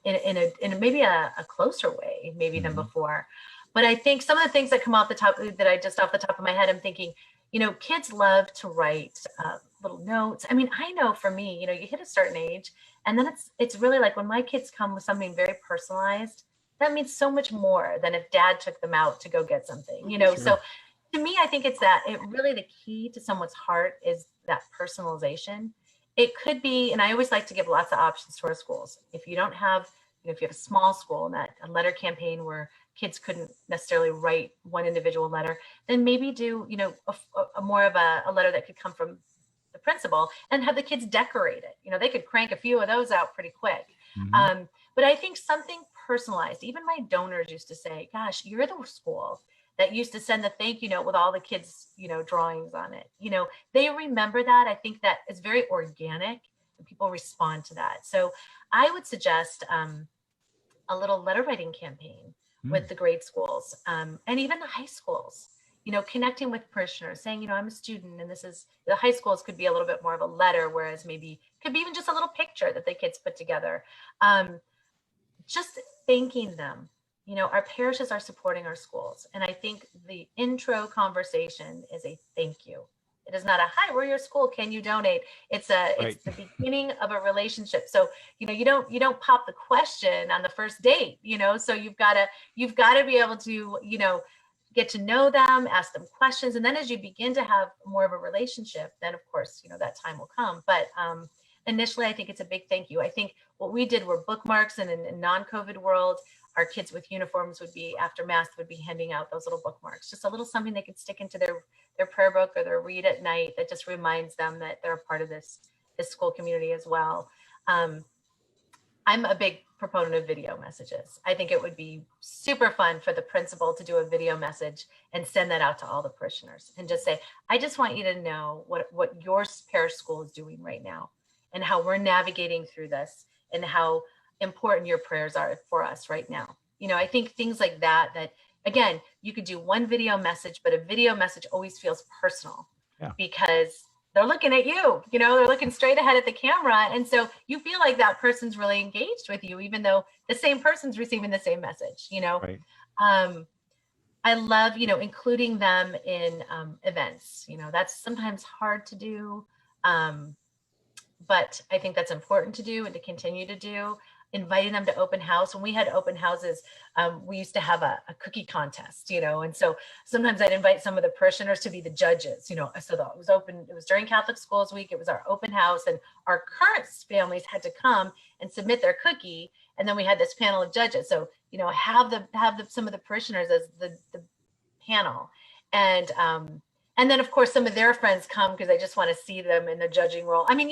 in a maybe a closer way, maybe than before. But I think some of the things that come off the top that I just off the top of my head, I'm thinking, kids love to write little notes. I mean, I know for me, you hit a certain age, and then it's really like when my kids come with something very personalized, that means so much more than if dad took them out to go get something, Sure. So to me, I think it's that it really the key to someone's heart is that personalization. It could be, and I always like to give lots of options to our schools. If you don't have, if you have a small school and that a letter campaign where kids couldn't necessarily write one individual letter, then maybe do, a more of a letter that could come from the principal and have the kids decorate it. They could crank a few of those out pretty quick. But I think something personalized, even my donors used to say, gosh, you're the school that used to send the thank you note with all the kids, drawings on it. They remember that. I think that is very organic and people respond to that. So I would suggest a little letter writing campaign with the grade schools and even the high schools, connecting with parishioners, saying, I'm a student and this is, the high schools could be a little bit more of a letter, whereas maybe could be even just a little picture that the kids put together. Just thanking them. Our parishes are supporting our schools. And I think the intro conversation is a thank you. It is not a, hi, we're your school, can you donate? It's the beginning of a relationship. So, you don't pop the question on the first date, so you've got to be able to, get to know them, ask them questions. And then as you begin to have more of a relationship, then of course, that time will come. But initially, I think it's a big thank you. I think what we did were bookmarks, and in non-COVID world, our kids with uniforms would be, after mass, would be handing out those little bookmarks, just a little something they could stick into their prayer book or their read at night that just reminds them that they're a part of this school community as well. I'm a big proponent of video messages. I think it would be super fun for the principal to do a video message and send that out to all the parishioners and just say, I just want you to know what your parish school is doing right now and how we're navigating through this and how important your prayers are for us right now. I think things like that again, you could do one video message, but a video message always feels personal because they're looking at you, they're looking straight ahead at the camera. And so you feel like that person's really engaged with you, even though the same person's receiving the same message, Right. I love, including them in events, that's sometimes hard to do. But I think that's important to do and to continue to do. Inviting them to open house. When we had open houses, we used to have a cookie contest, and so sometimes I'd invite some of the parishioners to be the judges, so that it was during Catholic Schools Week, it was our open house, and our current families had to come and submit their cookie, and then we had this panel of judges. So, have some of the parishioners as the panel, and then of course some of their friends come because they just want to see them in the judging role. I mean,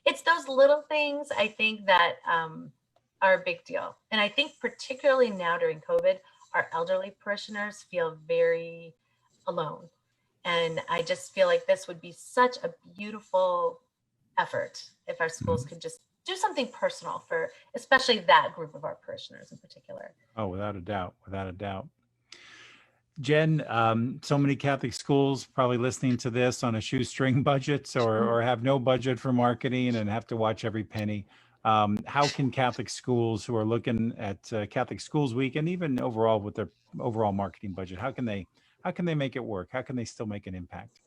it's those little things I think that are a big deal. And I think particularly now during COVID, our elderly parishioners feel very alone. And I just feel like this would be such a beautiful effort if our schools could just do something personal for especially that group of our parishioners in particular. Oh, without a doubt, without a doubt. Jen, so many Catholic schools probably listening to this on a shoestring budget or have no budget for marketing and have to watch every penny. How can Catholic schools who are looking at Catholic Schools Week and even overall with their overall marketing budget, how can they make it work? How can they still make an impact?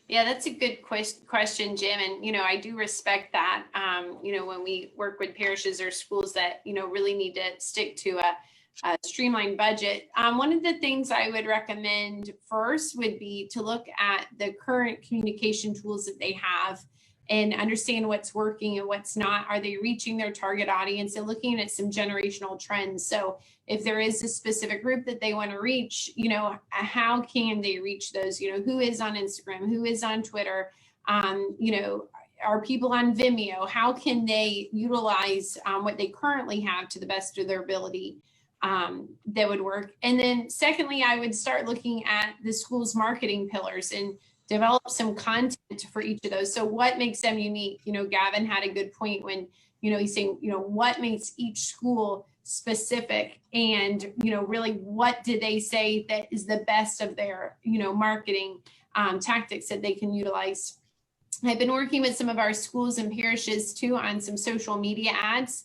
Yeah, that's a good question, Jim. And, I do respect that, when we work with parishes or schools that, really need to stick to a streamlined budget. One of the things I would recommend first would be to look at the current communication tools that they have and understand what's working and what's not. Are they reaching their target audience? And looking at some generational trends. So if there is a specific group that they want to reach, how can they reach those? Who is on Instagram? Who is on Twitter? Are people on Vimeo? How can they utilize what they currently have to the best of their ability? That would work. And then secondly, I would start looking at the school's marketing pillars and develop some content for each of those. So what makes them unique? Gavin had a good point when, he's saying, what makes each school specific and, really what do they say that is the best of their, marketing tactics that they can utilize. I've been working with some of our schools and parishes too on some social media ads.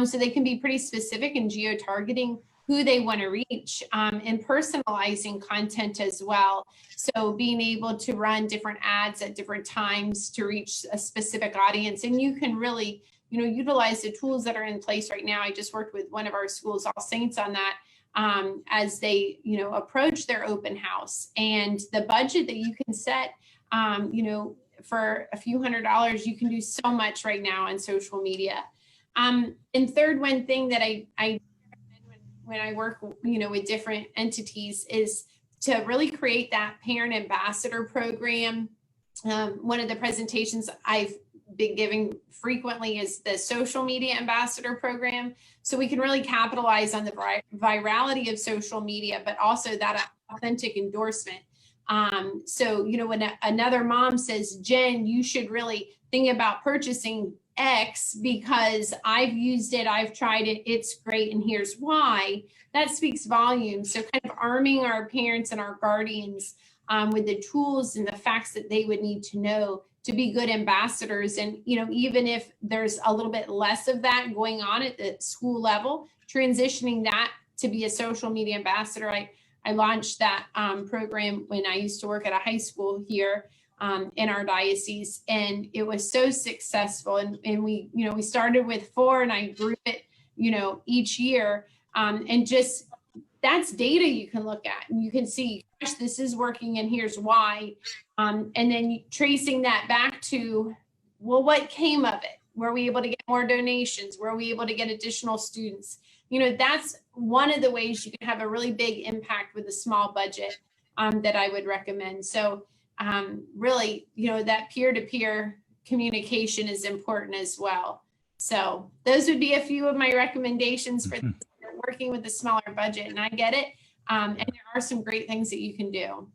So they can be pretty specific in geo-targeting who they want to reach, and personalizing content as well. So being able to run different ads at different times to reach a specific audience. And you can really, utilize the tools that are in place right now. I just worked with one of our schools, All Saints, on that as they, approach their open house. And the budget that you can set, for a few $100s, you can do so much right now on social media. And third, one thing that I when I work, with different entities is to really create that parent ambassador program. One of the presentations I've been giving frequently is the social media ambassador program. So we can really capitalize on the virality of social media, but also that authentic endorsement. So, when another mom says, Jen, you should really think about purchasing X because I've used it, I've tried it, it's great, and here's why, that speaks volumes. So kind of arming our parents and our guardians with the tools and the facts that they would need to know to be good ambassadors. And, even if there's a little bit less of that going on at the school level, transitioning that to be a social media ambassador. I launched that program when I used to work at a high school here in our diocese, and it was so successful. And we, we started with 4, and I grew it, each year. And just that's data you can look at, and you can see, gosh, this is working, and here's why. And then tracing that back to, well, what came of it? Were we able to get more donations? Were we able to get additional students? That's one of the ways you can have a really big impact with a small budget that I would recommend. So really, that peer-to-peer communication is important as well. So those would be a few of my recommendations for working with a smaller budget. And I get it. And there are some great things that you can do.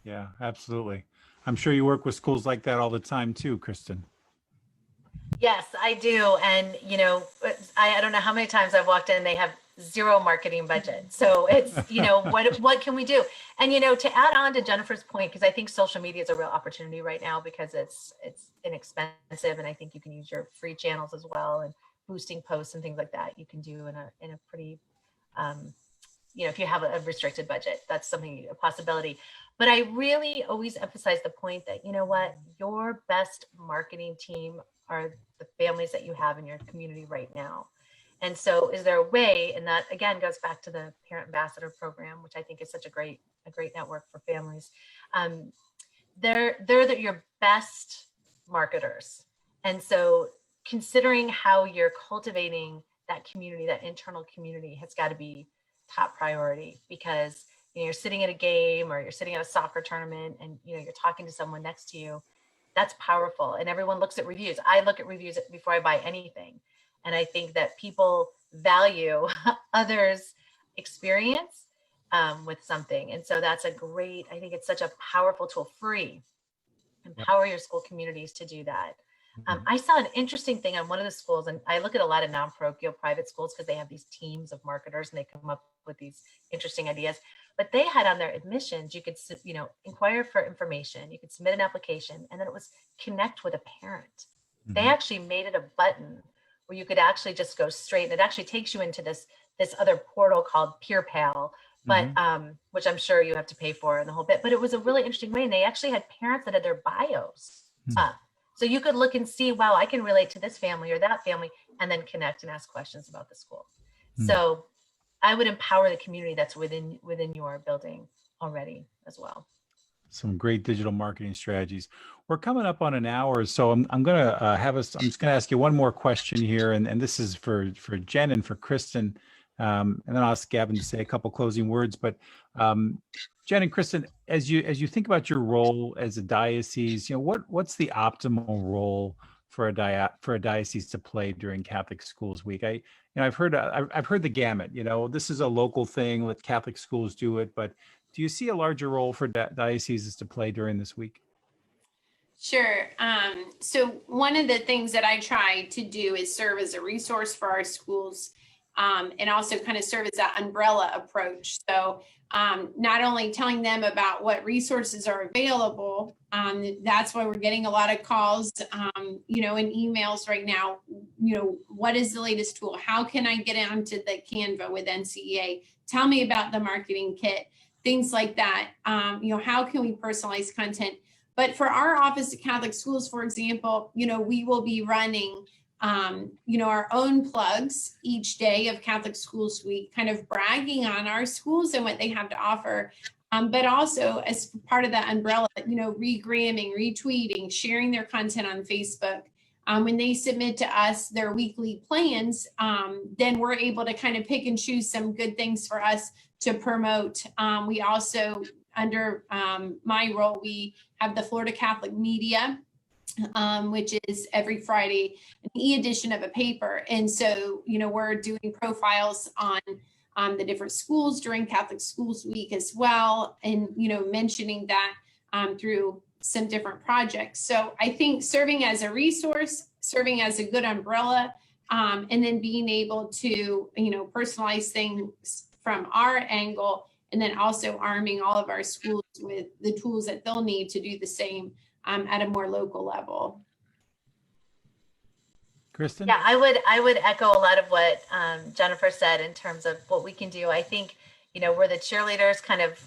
Yeah, absolutely. I'm sure you work with schools like that all the time too, Kristen. Yes, I do. And, I don't know how many times I've walked in, they have zero marketing budget. So it's, what can we do? And, to add on to Jennifer's point, because I think social media is a real opportunity right now because it's inexpensive. And I think you can use your free channels as well, and boosting posts and things like that you can do in a pretty, if you have a restricted budget, that's something, a possibility. But I really always emphasize the point that, your best marketing team are the families that you have in your community right now. And so is there a way, and that again goes back to the parent ambassador program, which I think is such a great network for families. They're your best marketers. And so considering how you're cultivating that community, that internal community, has got to be top priority, because you're sitting at a game or you're sitting at a soccer tournament and you're talking to someone next to you. That's powerful. And everyone looks at reviews. I look at reviews before I buy anything. And I think that people value others' experience with something. And so that's I think it's such a powerful tool, free. Empower your school communities to do that. I saw an interesting thing on one of the schools, and I look at a lot of non-parochial private schools because they have these teams of marketers and they come up with these interesting ideas. But they had on their admissions, you could, inquire for information, you could submit an application, and then it was connect with a parent. They actually made it a button where you could actually just go straight, and it actually takes you into this other portal called PeerPal, but which I'm sure you have to pay for and the whole bit. But it was a really interesting way, and they actually had parents that had their bios up. So you could look and see, wow, I can relate to this family or that family, and then connect and ask questions about the school. So I would empower the community that's within your building already as well. Some great digital marketing strategies. We're coming up on an hour, so I'm going to I'm just going to ask you one more question here, and this is for Jen and for Kristen, and then I'll ask Gavin to say a couple closing words. But Jen and Kristen, as you think about your role as a diocese, what's the optimal role for a diocese to play during Catholic Schools Week? I've heard the gamut. This is a local thing. Let Catholic schools do it, but do you see a larger role for dioceses to play during this week? Sure. So one of the things that I try to do is serve as a resource for our schools and also kind of serve as that umbrella approach. So not only telling them about what resources are available, that's why we're getting a lot of calls, and emails right now. What is the latest tool? How can I get onto the Canva with NCEA? Tell me about the marketing kit, things like that. How can we personalize content? But for our Office of Catholic Schools, for example, we will be running our own plugs each day of Catholic Schools Week, kind of bragging on our schools and what they have to offer. But also as part of that umbrella, regramming, retweeting, sharing their content on Facebook. When they submit to us their weekly plans, then we're able to kind of pick and choose some good things for us to promote. We also, under my role, we have the Florida Catholic Media, which is every Friday, an e-edition of a paper. And so, we're doing profiles on the different schools during Catholic Schools Week as well. And, mentioning that through some different projects. So I think serving as a resource, serving as a good umbrella, and then being able to, personalize things from our angle, and then also arming all of our schools with the tools that they'll need to do the same at a more local level. Kristen? Yeah, I would echo a lot of what Jennifer said in terms of what we can do. I think, we're the cheerleaders, kind of,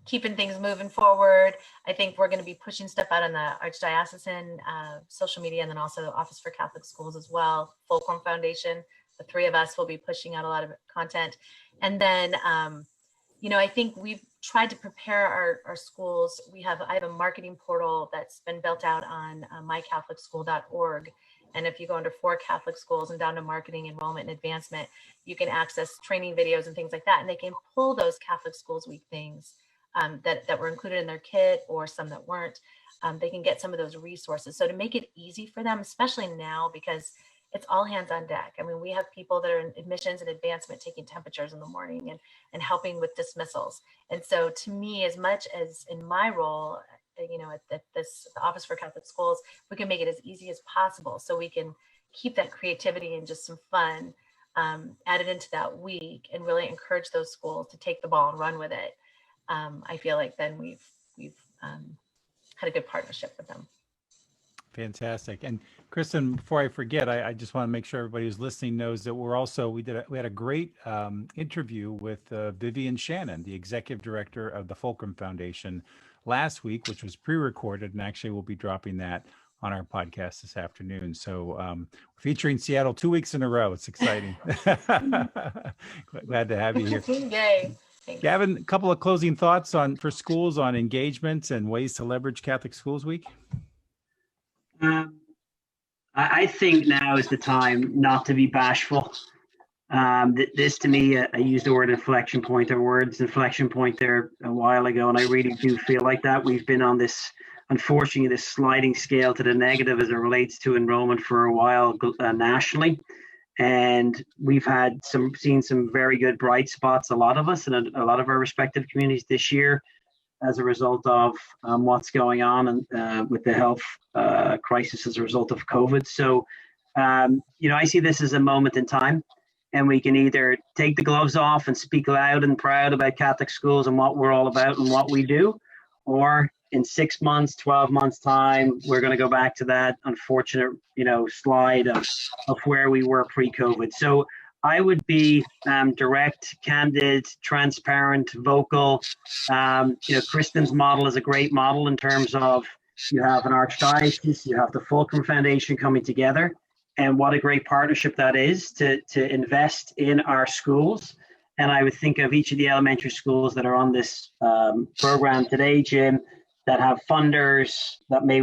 keeping things moving forward. I think we're going to be pushing stuff out on the Archdiocesan social media, and then also the Office for Catholic Schools as well. Fulcrum Foundation, the three of us will be pushing out a lot of content. And then, I think we've tried to prepare our schools. I have a marketing portal that's been built out on mycatholicschool.org. And if you go under For Catholic Schools and down to marketing, enrollment, and advancement, you can access training videos and things like that. And they can pull those Catholic Schools Week things that were included in their kit, or some that weren't. They can get some of those resources. So to make it easy for them, especially now, because it's all hands on deck. I mean, we have people that are in admissions and advancement taking temperatures in the morning and helping with dismissals. And so to me, as much as in my role, at the Office for Catholic Schools, we can make it as easy as possible, so we can keep that creativity and just some fun added into that week, and really encourage those schools to take the ball and run with it. I feel like then we've had a good partnership with them. Fantastic. And Kristen, before I forget, I just want to make sure everybody who's listening knows that we had a great interview with Vivian Shannon, the executive director of the Fulcrum Foundation, last week, which was pre-recorded, and actually we'll be dropping that on our podcast this afternoon. So featuring Seattle 2 weeks in a row. It's exciting. Glad to have you here. Yay. Gavin, a couple of closing thoughts for schools on engagement and ways to leverage Catholic Schools Week. I think now is the time not to be bashful. This to me, I used the word inflection point there a while ago, and I really do feel like that. We've been on this, unfortunately, this sliding scale to the negative as it relates to enrollment for a while nationally. And we've seen some very good bright spots, a lot of us in a lot of our respective communities this year, as a result of what's going on and with the health crisis as a result of COVID. So, I see this as a moment in time, and we can either take the gloves off and speak loud and proud about Catholic schools and what we're all about and what we do, or in 6 months, 12 months time, we're going to go back to that unfortunate, slide of where we were pre-COVID. So I would be direct, candid, transparent, vocal. Kristen's model is a great model in terms of you have an Archdiocese, you have the Fulcrum Foundation coming together, and what a great partnership that is to invest in our schools. And I would think of each of the elementary schools that are on this program today, Jim, that have funders that may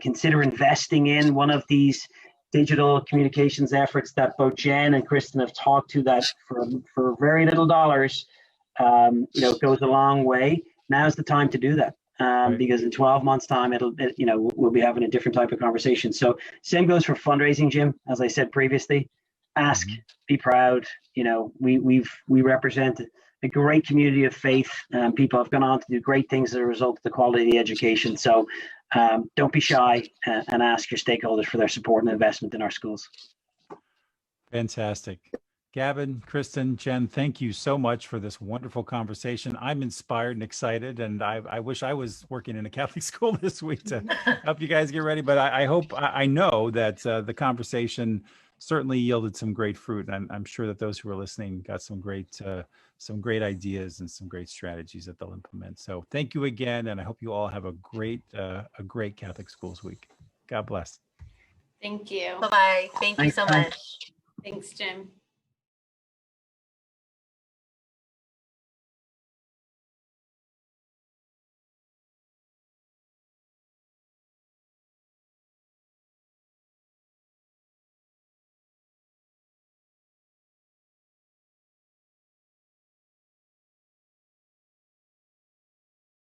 consider investing in one of these digital communications efforts that both Jen and Kristen have talked to, that for very little dollars, goes a long way. Now's the time to do that, Right. because in 12 months time, we'll be having a different type of conversation. So same goes for fundraising, Jim. As I said previously, ask, be proud. We represent a great community of faith. People have gone on to do great things as a result of the quality of the education. So don't be shy and ask your stakeholders for their support and investment in our schools. Fantastic. Gavin, Kristen, Jen, thank you so much for this wonderful conversation. I'm inspired and excited, and I wish I was working in a Catholic school this week to help you guys get ready. But I know that the conversation certainly yielded some great fruit, and I'm sure that those who are listening got some great ideas and some great strategies that they'll implement. So thank you again, and I hope you all have a great Catholic Schools week. God bless. Thank you. Bye-bye. Thank you so much. Thanks, Jim.